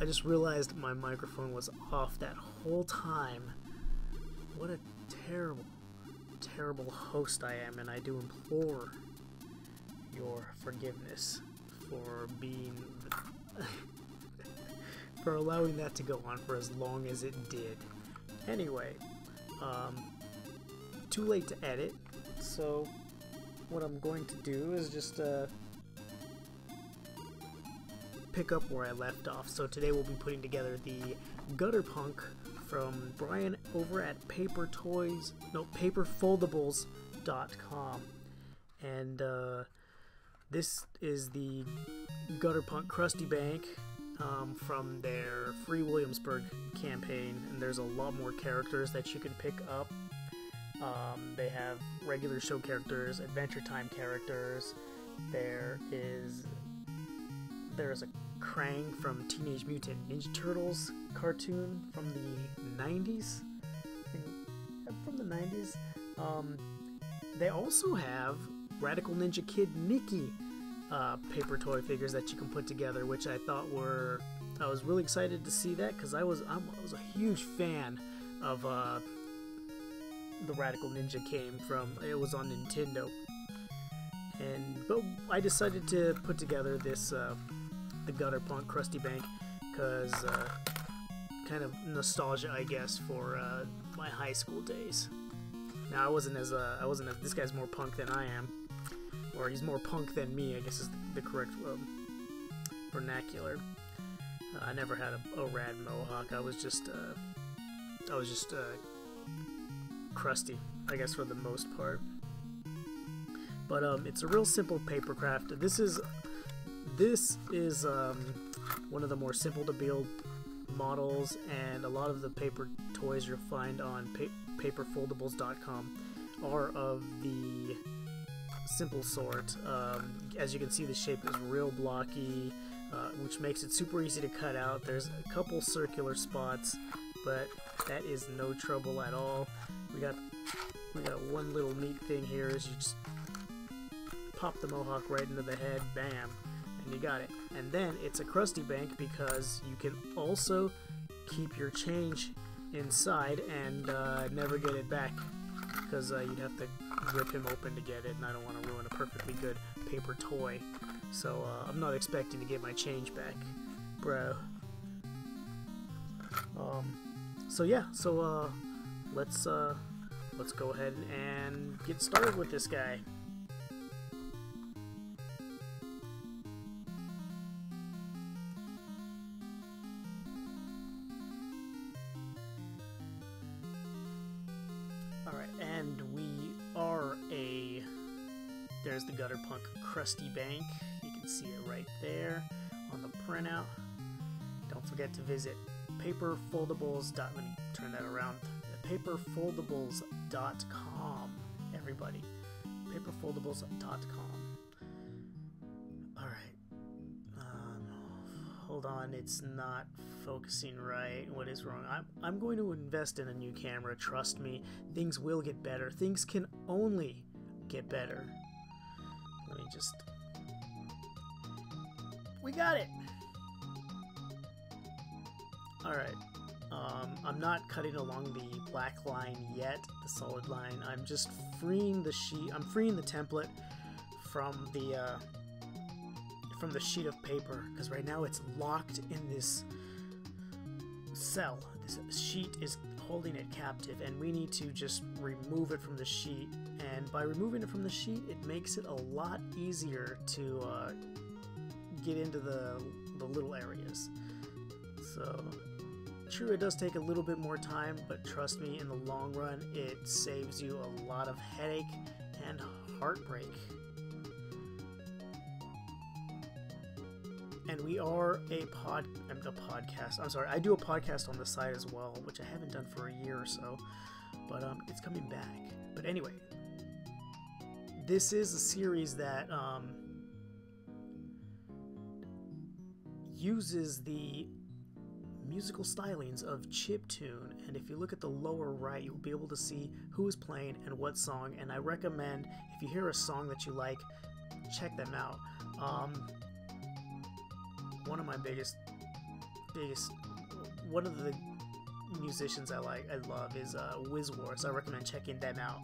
I just realized my microphone was off that whole time. What a terrible, terrible host I am, and I do implore your forgiveness for being... for allowing that to go on for as long as it did. Anyway, too late to edit, so what I'm going to do is just pick up where I left off. So today we'll be putting together the Gutter Punk from Brian over at Paperfoldables.com, and this is the Gutter Punk Crusty Bank from their Free Williamsburg campaign, and there's a lot more characters that you can pick up. They have regular show characters, Adventure Time characters. There's a Krang from Teenage Mutant Ninja Turtles cartoon from the 90s. From the 90s. They also have Radical Ninja Kid Nikki paper toy figures that you can put together, which I thought were... I was really excited to see that because I was a huge fan of the Radical Ninja came from. It was on Nintendo, but I decided to put together this the Gutter Punk Crusty Bank because kind of nostalgia, I guess, for my high school days. Now I wasn't as this guy's more punk than I am, or he's more punk than me, I guess is the correct vernacular. I never had a rad mohawk. I was just crusty, I guess, for the most part. But it's a real simple papercraft. This is one of the more simple to build models, and a lot of the paper toys you'll find on Paperfoldables.com are of the simple sort. As you can see, the shape is real blocky, which makes it super easy to cut out. There's a couple circular spots, but that is no trouble at all. We got one little neat thing here is you just pop the mohawk right into the head, bam, and you got it. And then it's a crusty bank because you can also keep your change inside and never get it back, because you'd have to rip him open to get it, and I don't want to ruin a perfectly good paper toy. So I'm not expecting to get my change back, bro. So yeah, let's go ahead and get started with this guy. Alright, and we are there's the Gutter Punk Crusty Bank. You can see it right there on the printout. Don't forget to visit Paperfoldables. Let me turn that around. Paperfoldables.com, everybody. Paperfoldables.com. Alright. Hold on, it's not focusing right. What is wrong? I'm going to invest in a new camera. Trust me, things will get better. Things can only get better. Let me just... We got it! Alright. I'm not cutting along the black line yet, the solid line. I'm just freeing the sheet. I'm freeing the template from the sheet of paper, because right now it's locked in this cell. This sheet is holding it captive, and we need to just remove it from the sheet. And by removing it from the sheet, it makes it a lot easier to get into the little areas. So... True, it does take a little bit more time, but trust me, in the long run, it saves you a lot of headache and heartbreak. And we are a podcast. I'm sorry, I do a podcast on the side as well, which I haven't done for a year or so, but it's coming back. But anyway, this is a series that uses the musical stylings of chiptune, and if you look at the lower right, you'll be able to see who is playing and what song. And I recommend, if you hear a song that you like, check them out. One of my biggest biggest, one of the musicians I love is Wiz Wars. I recommend checking them out.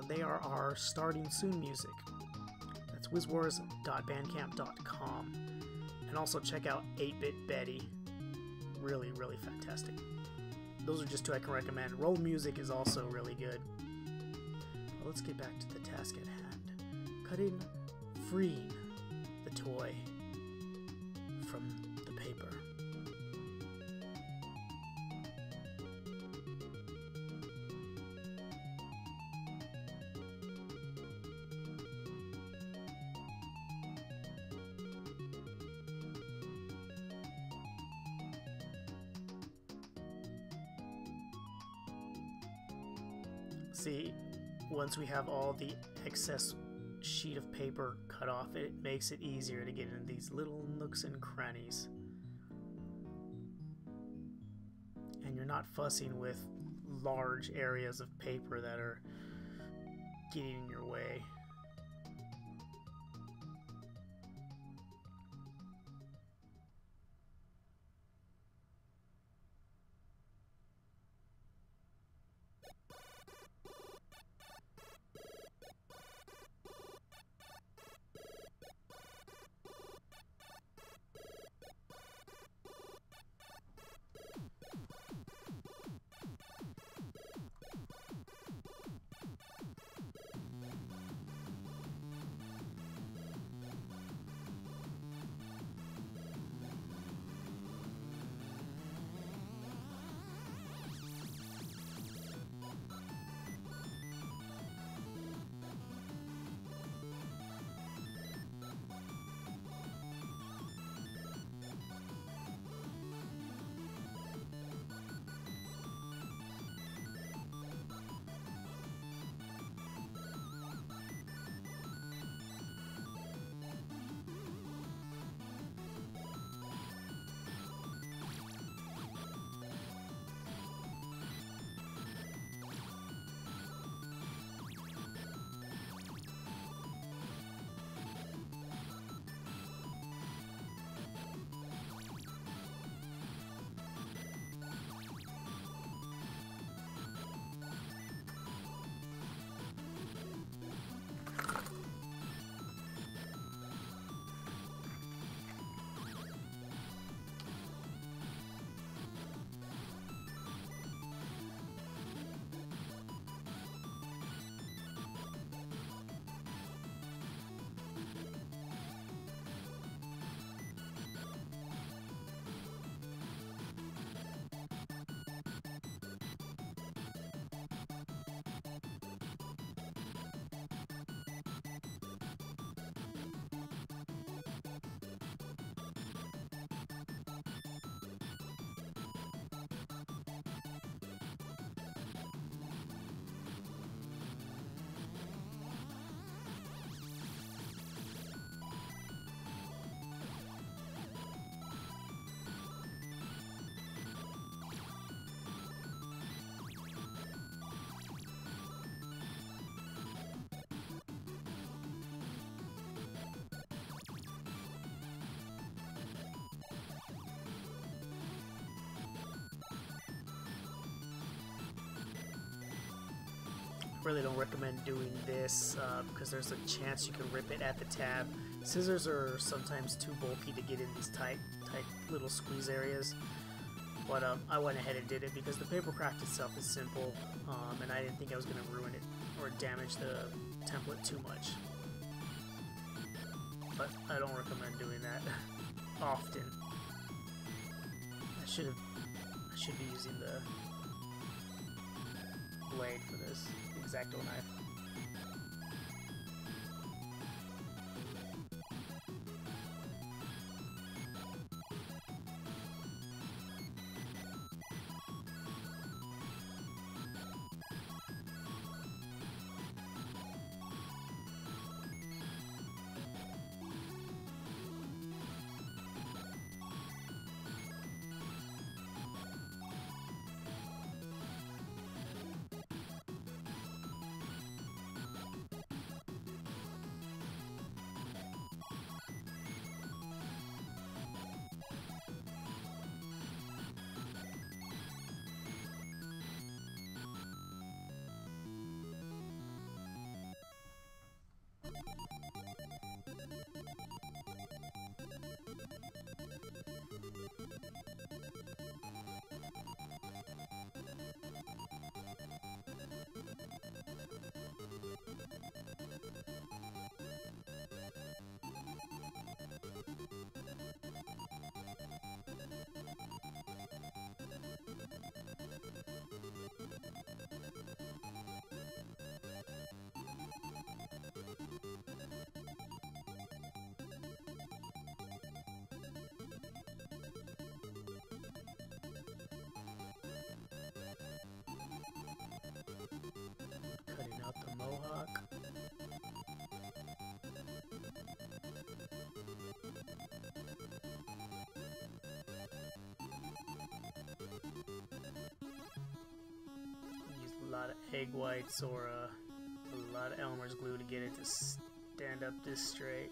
They are our starting soon music. That's wizwars.bandcamp.com. And also check out 8-Bit Betty. Really, really fantastic. Those are just two I can recommend. Roll Music is also really good. Well, let's get back to the task at hand. Cutting, freeing the toy from the paper. See, once we have all the excess sheet of paper cut off, it makes it easier to get into these little nooks and crannies. And you're not fussing with large areas of paper that are getting in your way. Really don't recommend doing this because there's a chance you can rip it at the tab. Scissors are sometimes too bulky to get in these tight little squeeze areas. But I went ahead and did it because the Papercraft itself is simple, and I didn't think I was going to ruin it or damage the template too much. But I don't recommend doing that often. I should be using the blade for this X-Acto knife. lot of egg whites or a lot of Elmer's glue to get it to stand up this straight.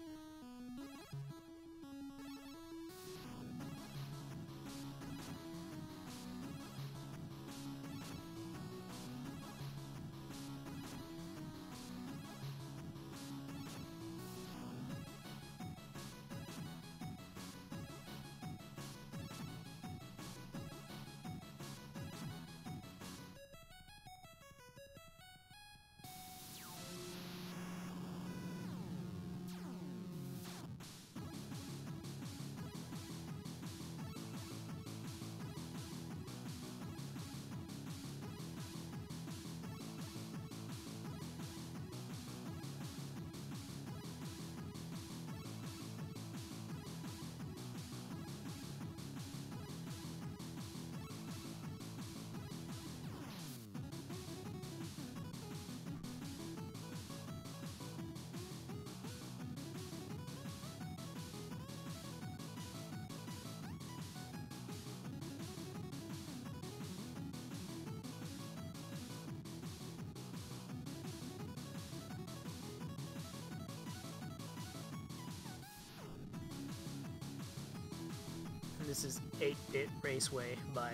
This is 8-Bit Raceway by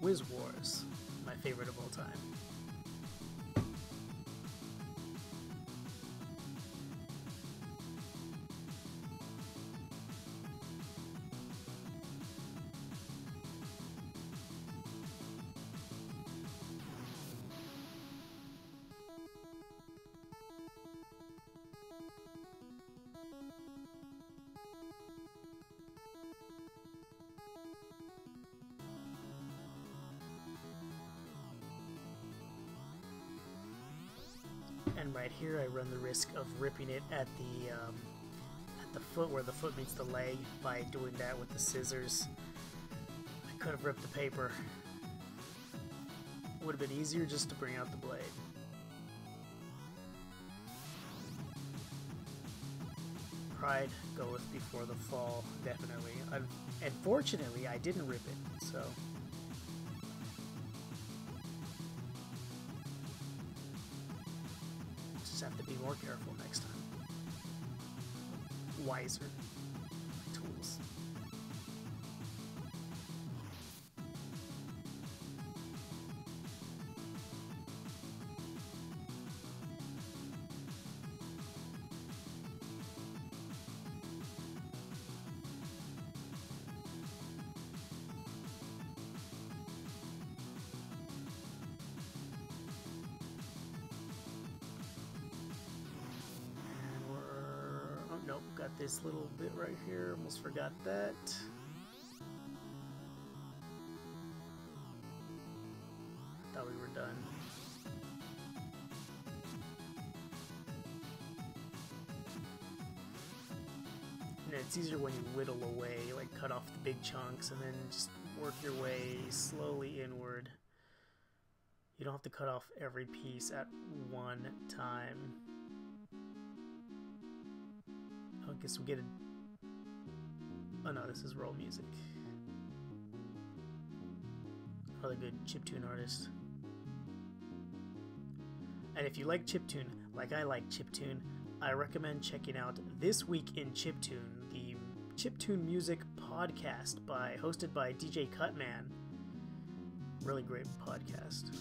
Whiz Wars, my favorite of all time. And right here I run the risk of ripping it at the foot where the foot meets the leg by doing that with the scissors. I could have ripped the paper. Would have been easier just to bring out the blade. Pride goeth before the fall, definitely. And fortunately I didn't rip it, so... have to be more careful next time. Wiser tools. Nope, got this little bit right here, almost forgot that. Thought we were done. And it's easier when you whittle away, like cut off the big chunks and then just work your way slowly inward. You don't have to cut off every piece at one time. I guess we get a... Oh no, this is roll music. Really good chiptune artist. And if you like chiptune, like I like chiptune, I recommend checking out This Week in Chiptune, the chiptune music podcast hosted by DJ Cutman. Really great podcast.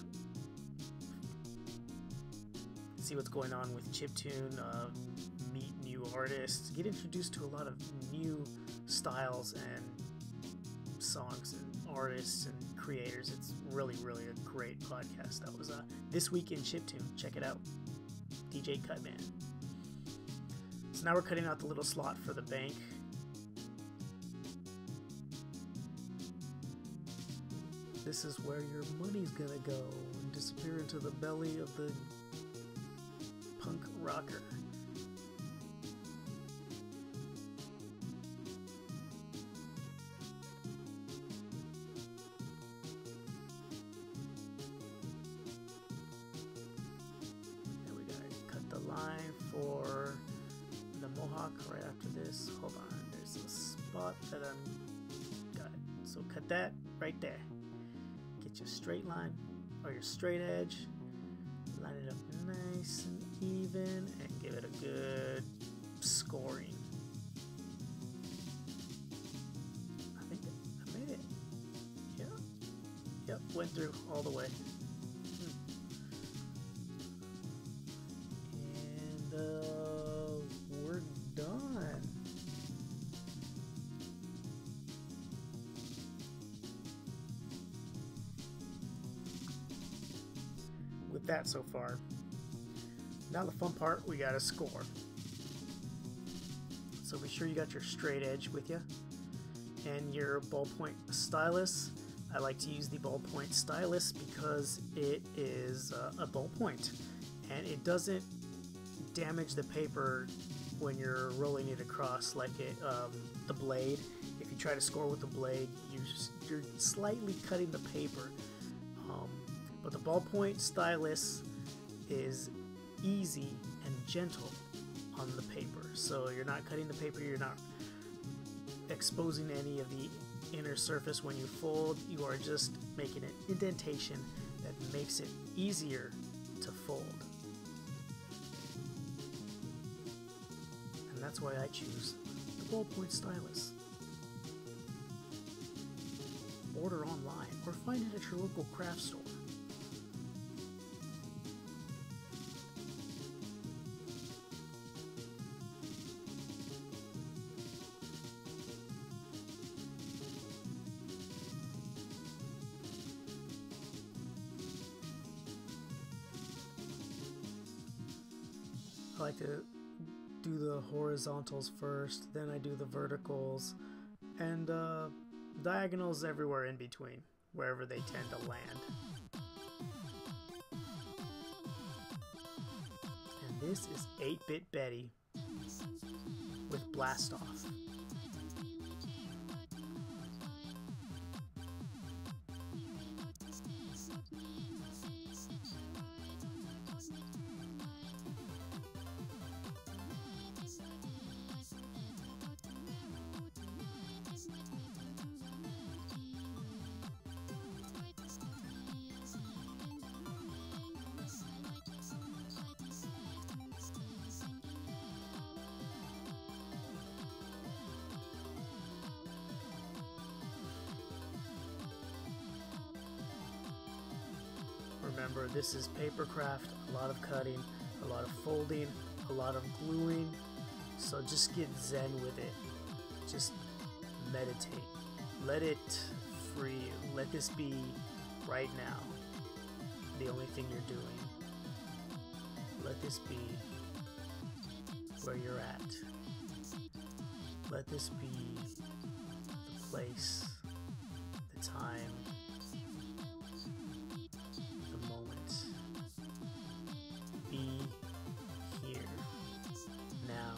See what's going on with chiptune, meet new artists, get introduced to a lot of new styles and songs and artists and creators. It's really, really a great podcast. That was This Week in Chiptune. Check it out. DJ Cutman. So now we're cutting out the little slot for the bank. This is where your money's gonna go and disappear into the belly of the punk rocker. And we gotta cut the line for the mohawk right after this. Hold on, there's a spot that got it. So cut that right there. Get your straight line or your straight edge. line it up nice and even and give it a good scoring. I think I made it. Yeah. Yep, went through all the way. And we're done. With that so far. Now the fun part, we gotta score. So be sure you got your straight edge with you and your ballpoint stylus. I like to use the ballpoint stylus because it is a ballpoint and it doesn't damage the paper when you're rolling it across like the blade. If you try to score with the blade, you're slightly cutting the paper. But the ballpoint stylus is easy and gentle on the paper. So you're not cutting the paper, you're not exposing any of the inner surface when you fold. You are just making an indentation that makes it easier to fold. And that's why I choose the ballpoint stylus. Order online or find it at your local craft store. I like to do the horizontals first, then I do the verticals, and diagonals everywhere in between, wherever they tend to land. And this is 8-Bit Betty with Blast Off. Remember, this is Papercraft, a lot of cutting, a lot of folding, a lot of gluing, so just get zen with it. Just meditate. Let it free you. Let this be right now the only thing you're doing. Let this be where you're at. Let this be the place, the time, the moment. Be here, now.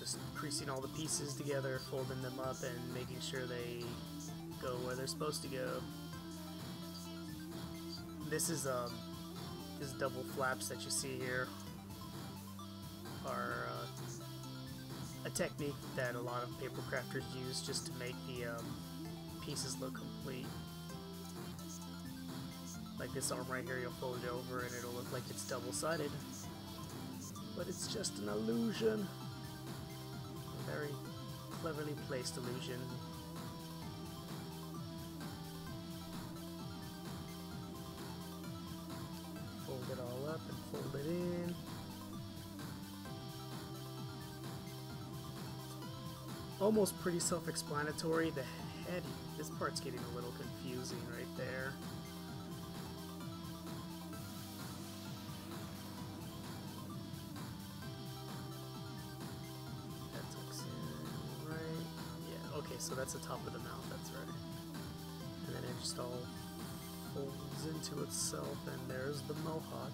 just creasing all the pieces together, folding them up, and making sure they go where they're supposed to go. This is these double flaps that you see here are a technique that a lot of paper crafters use just to make the pieces look complete. Like this arm right here, you'll fold it over and it'll look like it's double-sided, but it's just an illusion. A very cleverly placed illusion. Fold it all up and fold it in. Almost pretty self-explanatory. The head, this part's getting a little confusing right there. That tucks in right. Yeah, okay, so that's the top of the mouth, that's right. And then it just all folds into itself, and there's the mohawk.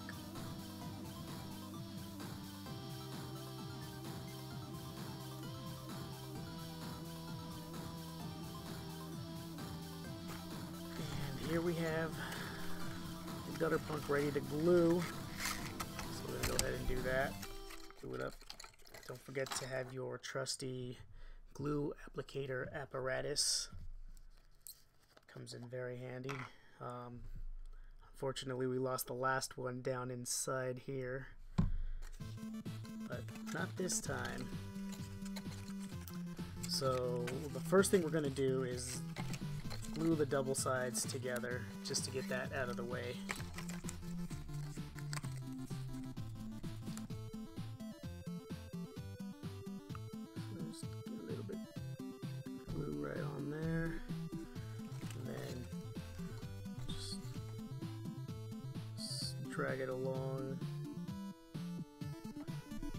Here we have the gutter punk ready to glue. So we're going to go ahead and do that. Glue it up. Don't forget to have your trusty glue applicator apparatus. Comes in very handy. Unfortunately, we lost the last one down inside here, but not this time. So the first thing we're going to do is glue the double sides together just to get that out of the way. Just get a little bit of glue right on there, and then just drag it along.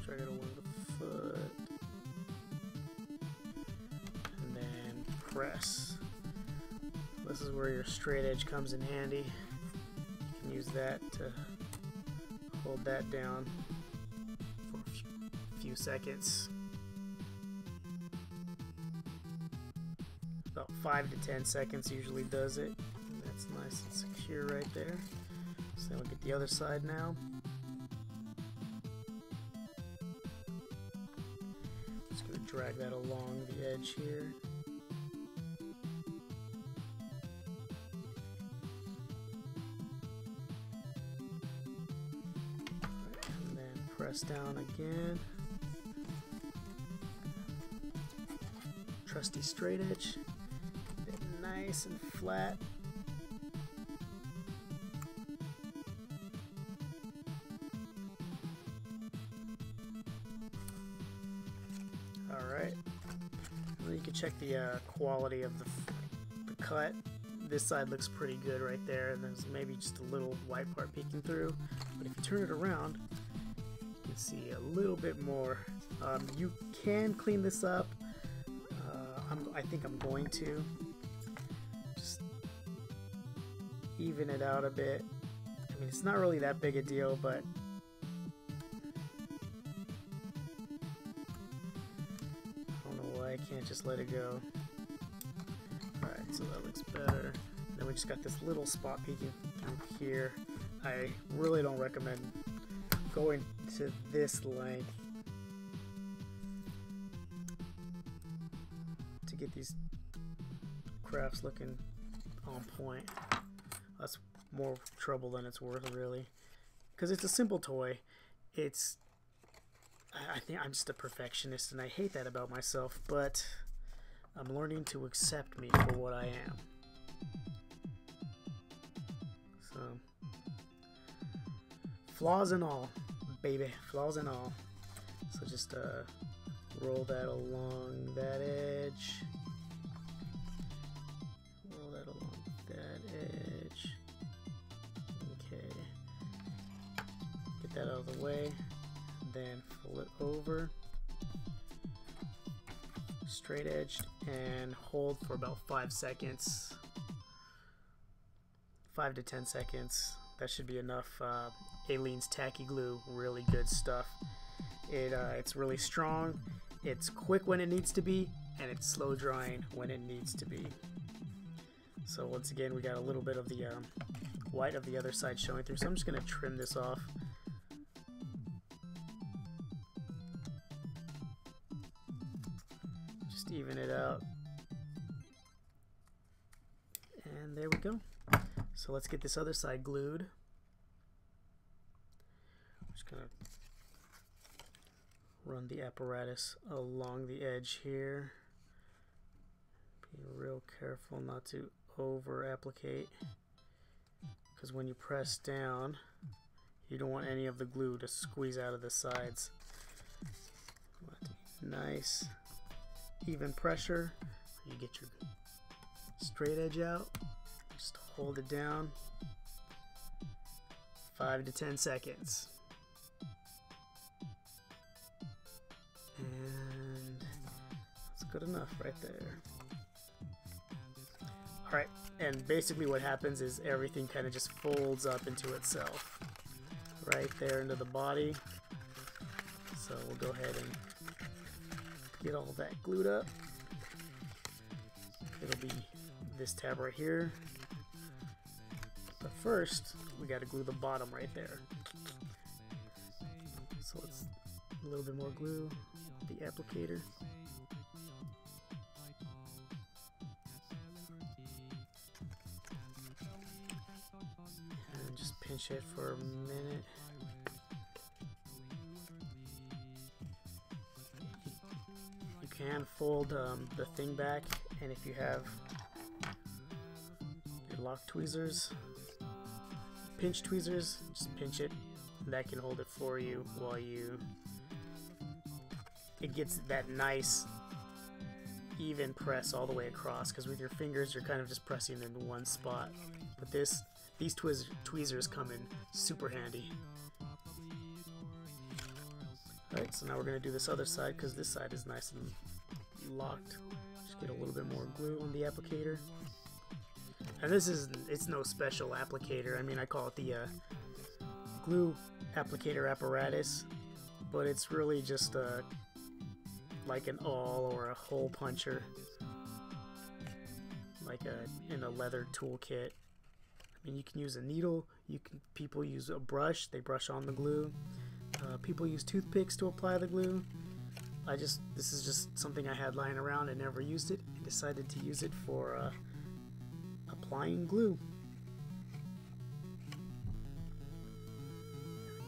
Drag it along the foot, and then press. This is where your straight edge comes in handy. You can use that to hold that down for a few seconds. About 5 to 10 seconds usually does it. And that's nice and secure right there. So then we'll get the other side now. Just going to drag that along the edge here. Press down again. Trusty straight edge. Get nice and flat. Alright. Well, you can check the quality of the cut. This side looks pretty good right there, and there's maybe just a little white part peeking through. But if you turn it around, see a little bit more. You can clean this up. I think I'm going to just even it out a bit. I mean, it's not really that big a deal, but I don't know why I can't just let it go. Alright, so that looks better. Then we just got this little spot peeking through here. I really don't recommend going to this length to get these crafts looking on point. That's more trouble than it's worth, really, because it's a simple toy. I think I'm just a perfectionist, and I hate that about myself, but I'm learning to accept me for what I am. So, flaws and all, baby, flaws and all. So just roll that along that edge. Roll that along that edge. Okay. Get that out of the way. Then fold it over. Straight edged and hold for about 5 seconds. 5 to 10 seconds. That should be enough. Aleene's tacky glue, really good stuff. It's really strong. It's quick when it needs to be, and it's slow drying when it needs to be. So once again, we got a little bit of the white of the other side showing through, so I'm just going to trim this off. Just even it out. And there we go. So let's get this other side glued. I'm just going to run the apparatus along the edge here. Be real careful not to over applicate, because when you press down you don't want any of the glue to squeeze out of the sides. Nice even pressure. You get your straight edge out, just hold it down 5 to 10 seconds. And that's good enough right there. Alright, and basically what happens is everything kind of just folds up into itself. Right there into the body. So we'll go ahead and get all that glued up. It'll be this tab right here. But first, we got to glue the bottom right there. So let's a little bit more glue, the applicator. And just pinch it for a minute. You can fold the thing back, and if you have your lock tweezers, pinch tweezers, just pinch it. That can hold it for you while it gets that nice even press all the way across, because with your fingers you're kind of just pressing in one spot, but these tweezers come in super handy. Alright, so now we're going to do this other side, because this side is nice and locked. Just get a little bit more glue on the applicator. And it's no special applicator. I mean, I call it the glue applicator apparatus, but it's really just like an awl or a hole puncher, like in a leather toolkit. I mean, you can use a needle. People use a brush. They brush on the glue. People use toothpicks to apply the glue. This is just something I had lying around and never used it, and decided to use it for applying glue.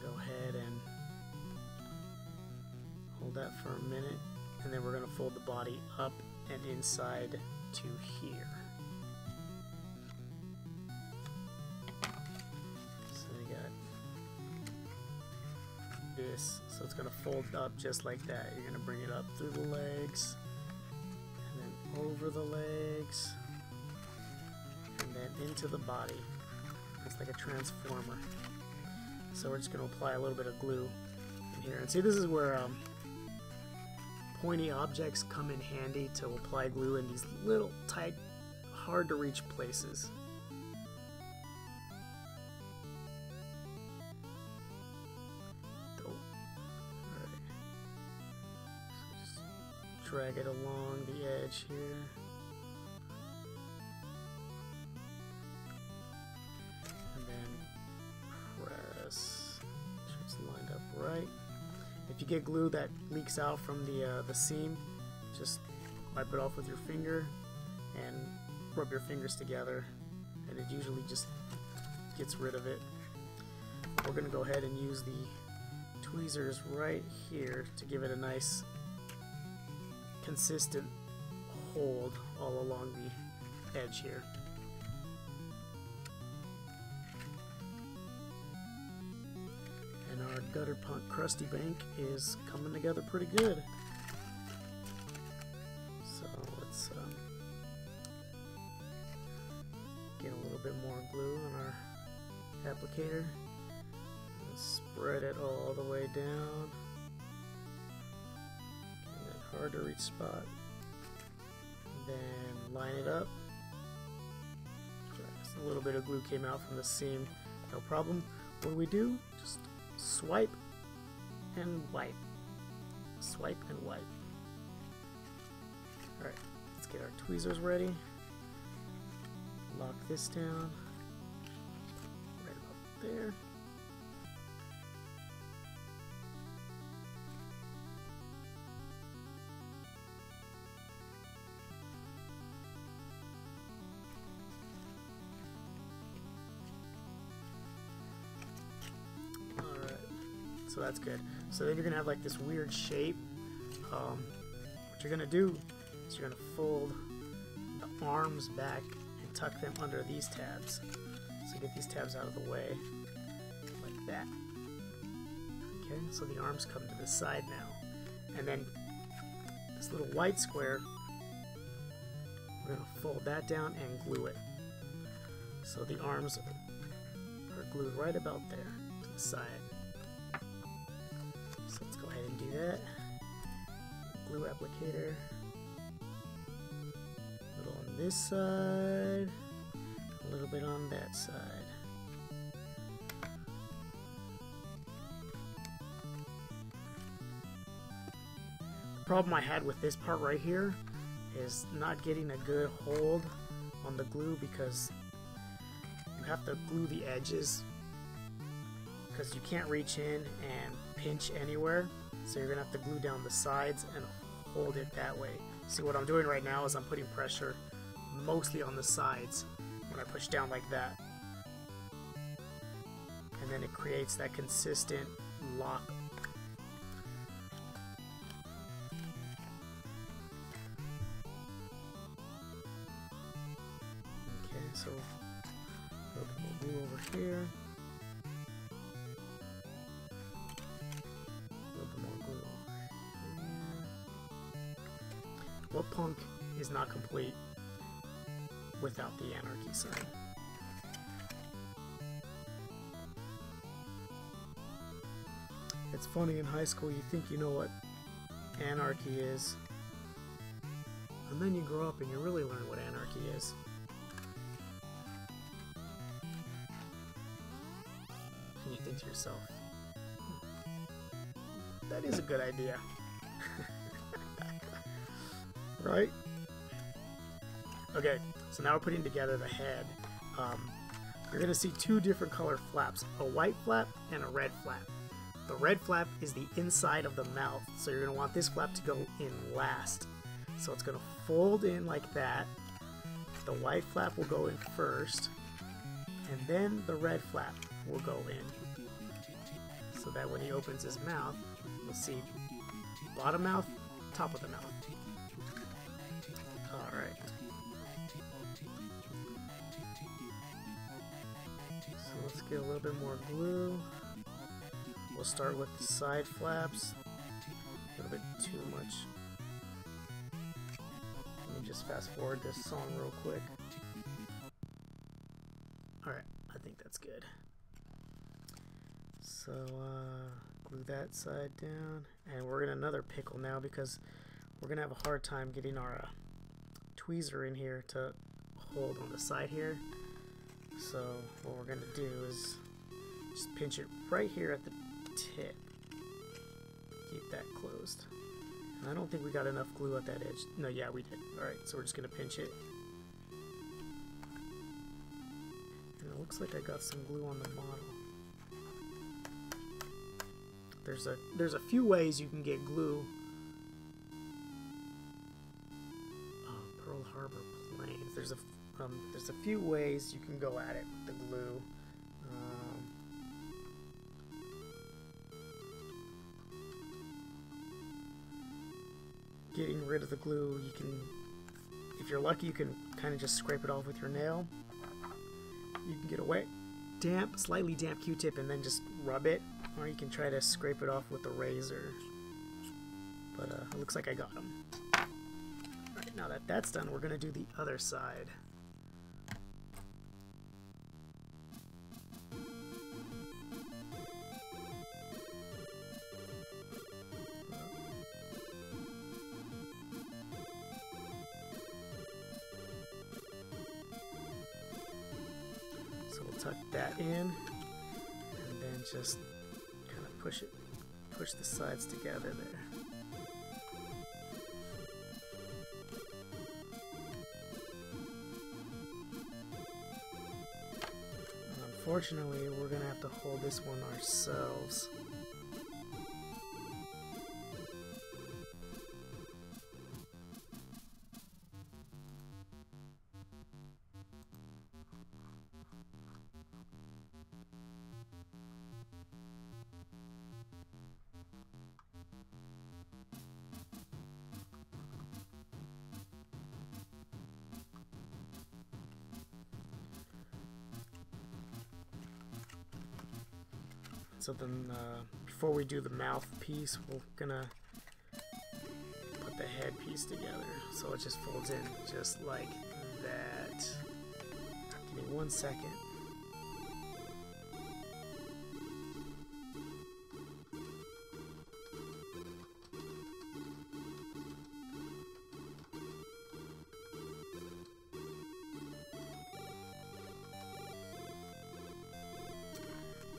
Go ahead and hold that for a minute, and then we're going to fold the body up and inside to here. So you got this, so it's going to fold up just like that. You're going to bring it up through the legs, and then over the legs, and then into the body. It's like a transformer. So we're just going to apply a little bit of glue in here. And see, this is where pointy objects come in handy to apply glue in these little tight, hard to reach places. Alright. So just drag it along the edge here. Right. If you get glue that leaks out from the seam, just wipe it off with your finger and rub your fingers together, and it usually just gets rid of it. We're going to go ahead and use the tweezers right here to give it a nice consistent hold all along the edge here. And our gutter punk crusty bank is coming together pretty good. So let's get a little bit more glue on our applicator and spread it all the way down in that hard to reach spot. And then line it up. Just a little bit of glue came out from the seam, no problem. What do? Just swipe and wipe. Swipe and wipe. Alright, let's get our tweezers ready. Lock this down. Right about there. Alright, so that's good. So then you're going to have like this weird shape. What you're going to do is you're going to fold the arms back and tuck them under these tabs. So get these tabs out of the way, like that. Okay, so the arms come to the side now. And then this little white square, we're going to fold that down and glue it. So the arms are glued right about there to the side. So let's go ahead and do that. Glue applicator. A little on this side, a little bit on that side. The problem I had with this part right here is not getting a good hold on the glue, because you have to glue the edges, because you can't reach in and pinch anywhere, so you're gonna have to glue down the sides and hold it that way. See, what I'm doing right now is I'm putting pressure mostly on the sides when I push down like that, and then it creates that consistent lock. Okay, so a little bit more glue over here. Well, punk is not complete without the anarchy sign. It's funny, in high school you think you know what anarchy is, and then you grow up and you really learn what anarchy is. And you think to yourself, that is a good idea. Right? Okay, so now we're putting together the head. You're going to see two different color flaps, a white flap and a red flap. The red flap is the inside of the mouth, so you're going to want this flap to go in last. So it's going to fold in like that. The white flap will go in first, and then the red flap will go in. So that when he opens his mouth, you'll see bottom mouth, top of the mouth. Alright. So let's get a little bit more glue. We'll start with the side flaps. A little bit too much. Let me just fast forward this song real quick. Alright, I think that's good. So, glue that side down. And we're in another pickle now, because we're going to have a hard time getting our tweezer in here to hold on the side here. So what we're going to do is just pinch it right here at the tip. Keep that closed. And I don't think we got enough glue at that edge. No, yeah, we did. Alright, so we're just going to pinch it. And it looks like I got some glue on the model. There's a few ways you can get glue. Pearl Harbor Plains. There's a few ways you can go at it with the glue. Getting rid of the glue, you can, if you're lucky, you can kind of just scrape it off with your nail. You can get a wet, damp, slightly damp Q-tip and then just rub it, or you can try to scrape it off with a razor. But it looks like I got them. Alright, now that that's done, we're going to do the other side. So we'll tuck that in, and then just kind of push the sides together there. unfortunately, we're gonna have to hold this one ourselves. So then, before we do the mouth piece, we're gonna put the head piece together. So it just folds in just like that. Give me 1 second.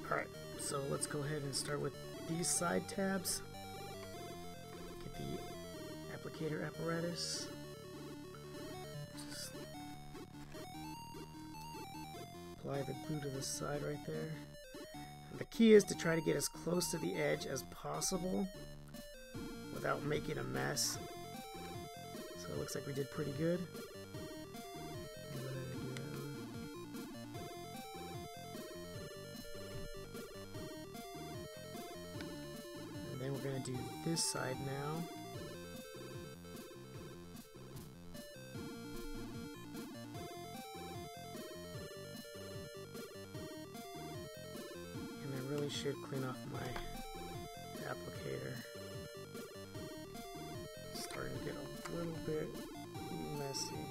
Alright, so let's go ahead and start with these side tabs. Get the applicator apparatus. Just apply the glue to the side right there. And the key is to try to get as close to the edge as possible without making a mess. So it looks like we did pretty good. We're going to do this side now. And I really should clean off my applicator. It's starting to get a little bit messy.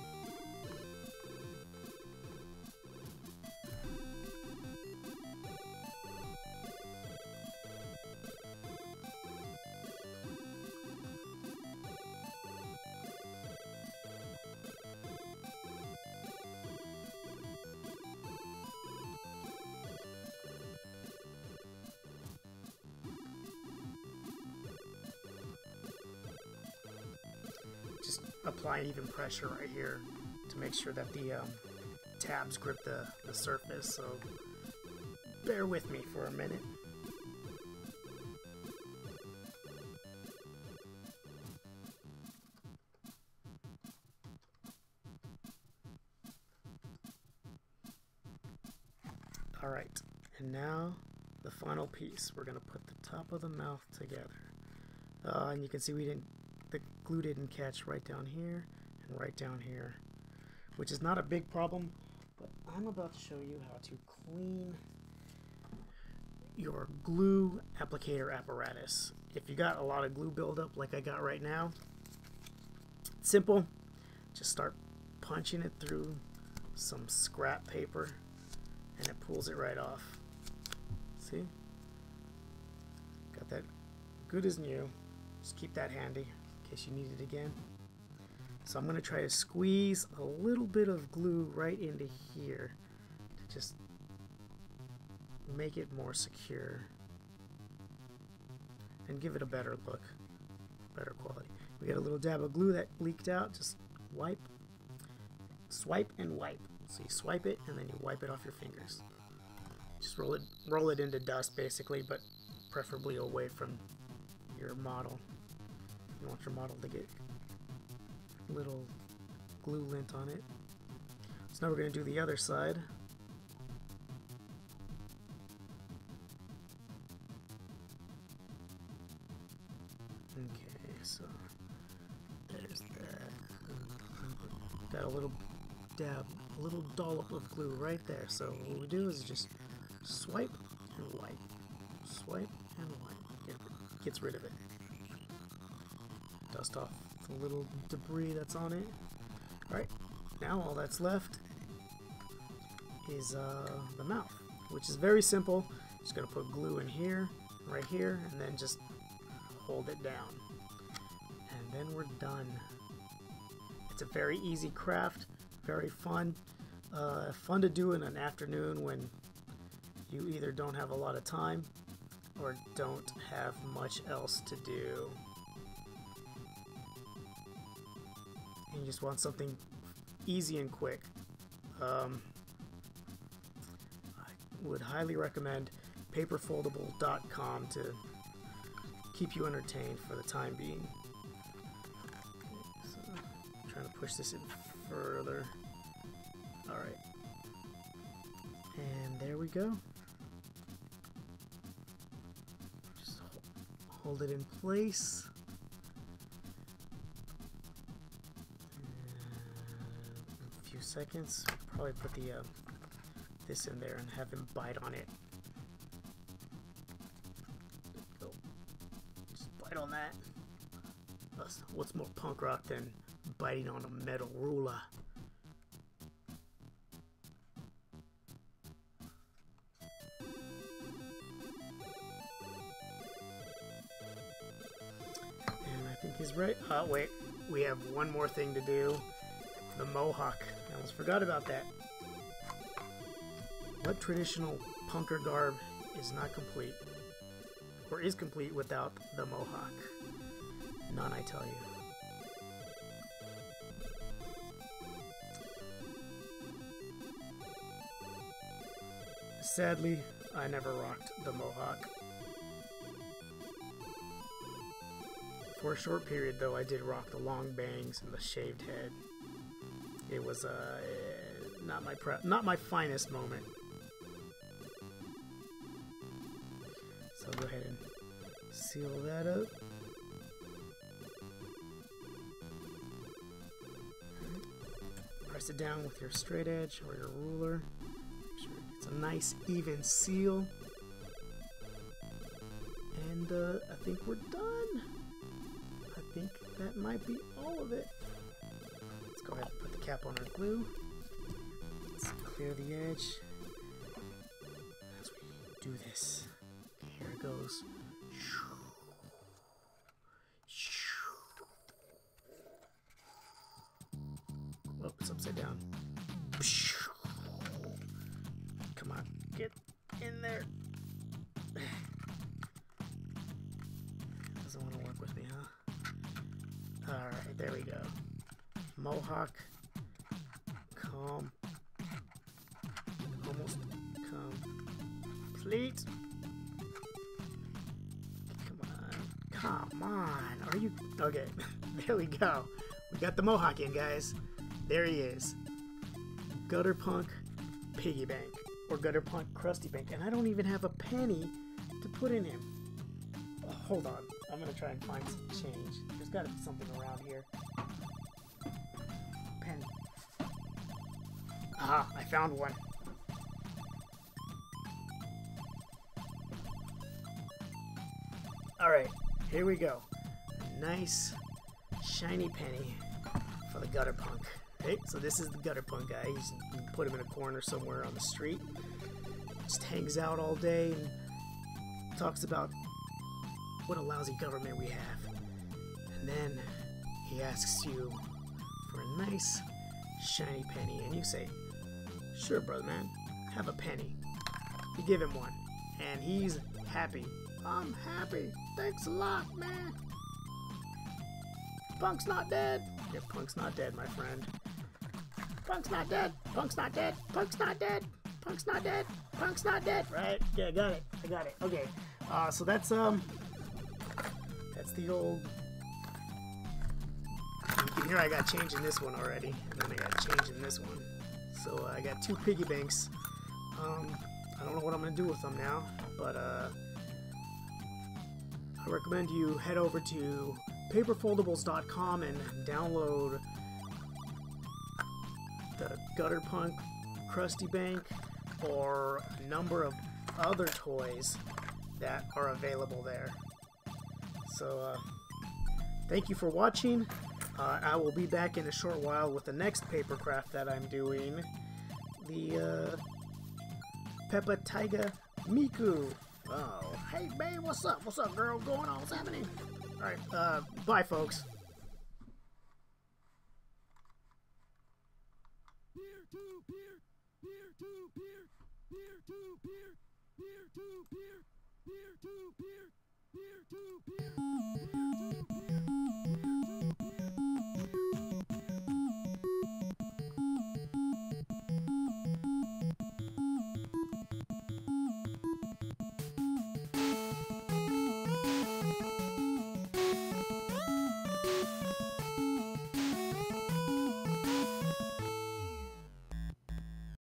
Just apply even pressure right here to make sure that the tabs grip the surface, so bear with me for a minute. Alright, and now the final piece. We're going to put the top of the mouth together. And you can see the glue didn't catch right down here and right down here, which is not a big problem, but I'm about to show you how to clean your glue applicator apparatus. If you got a lot of glue buildup like I got right now, it's simple. Just start punching it through some scrap paper and it pulls it right off. See? Got that good as new. Just keep that handy in case you need it again. So I'm going to try to squeeze a little bit of glue right into here to just make it more secure and give it a better look, better quality. We got a little dab of glue that leaked out. Just wipe, swipe and wipe. So you swipe it and then you wipe it off your fingers. Just roll it into dust basically, but preferably away from your model. You want your model to get little glue lint on it. So now we're going to do the other side. Okay, so there's that. Got a little dab, a little dollop of glue right there. So what we do is just swipe and wipe. Swipe and wipe. It gets rid of it. Dust off the little debris that's on it. Alright, now all that's left is the mouth, which is very simple. Just gonna put glue in here, right here, and then just hold it down. And then we're done. It's a very easy craft, very fun. Fun to do in an afternoon when you either don't have a lot of time or don't have much else to do. And you just want something easy and quick. would highly recommend Paperfoldables.com to keep you entertained for the time being. So, I'm trying to push this in further. Alright. And there we go. Just hold it in place. A few seconds. Probably put the this in there and have him bite on it. Go. Just bite on that. What's more punk rock than biting on a metal ruler? And I think he's right. Oh wait, we have one more thing to do. The mohawk. I almost forgot about that. What traditional punker garb is not complete, or is complete without the mohawk? None, I tell you. Sadly, I never rocked the mohawk. For a short period, though, I did rock the long bangs and the shaved head. It was not my finest moment. So I'll go ahead and seal that up. Press it down with your straight edge or your ruler. Make sure it's a nice even seal. And I think we're done. I think that might be all of it. Let's go ahead and put the cap on our glue. Let's clear the edge as we do this. Here it goes. Oh, it's upside down. Come on, get in there. Doesn't want to work with me, huh? Alright, there we go. Mohawk. Almost complete. Come on. Are you... Okay, there we go. We got the mohawk in, guys. There he is. Gutter Punk Piggy Bank. Or Gutter Punk Crusty Bank. And I don't even have a penny to put in him. Oh, hold on. I'm going to try and find some change. There's got to be something around here. Pen. Ah, I found one. Alright, here we go. A nice, shiny penny for the Gutter Punk. Okay, so this is the Gutter Punk guy. You can put him in a corner somewhere on the street. Just hangs out all day and talks about what a lousy government we have. And then he asks you for a nice, shiny penny. And you say, sure, brother man, have a penny. You give him one. And he's happy. I'm happy. Thanks a lot, man. Punk's not dead. Yeah, Punk's not dead, my friend. Punk's not dead. Punk's not dead. Punk's not dead. Punk's not dead. Punk's not dead. Right? Yeah, I got it. I got it. Okay. So that's the old. You can hear I got change in this one already, and then I got change in this one. So I got 2 piggy banks. I don't know what I'm gonna do with them now, but I recommend you head over to Paperfoldables.com and download the Gutter Punk Crusty Bank or a number of other toys that are available there. So thank you for watching. I will be back in a short while with the next Papercraft that I'm doing, the Peppa Tiger Miku. Oh, hey babe, what's up? What's up, girl? What's going on? What's happening? All right, bye, folks.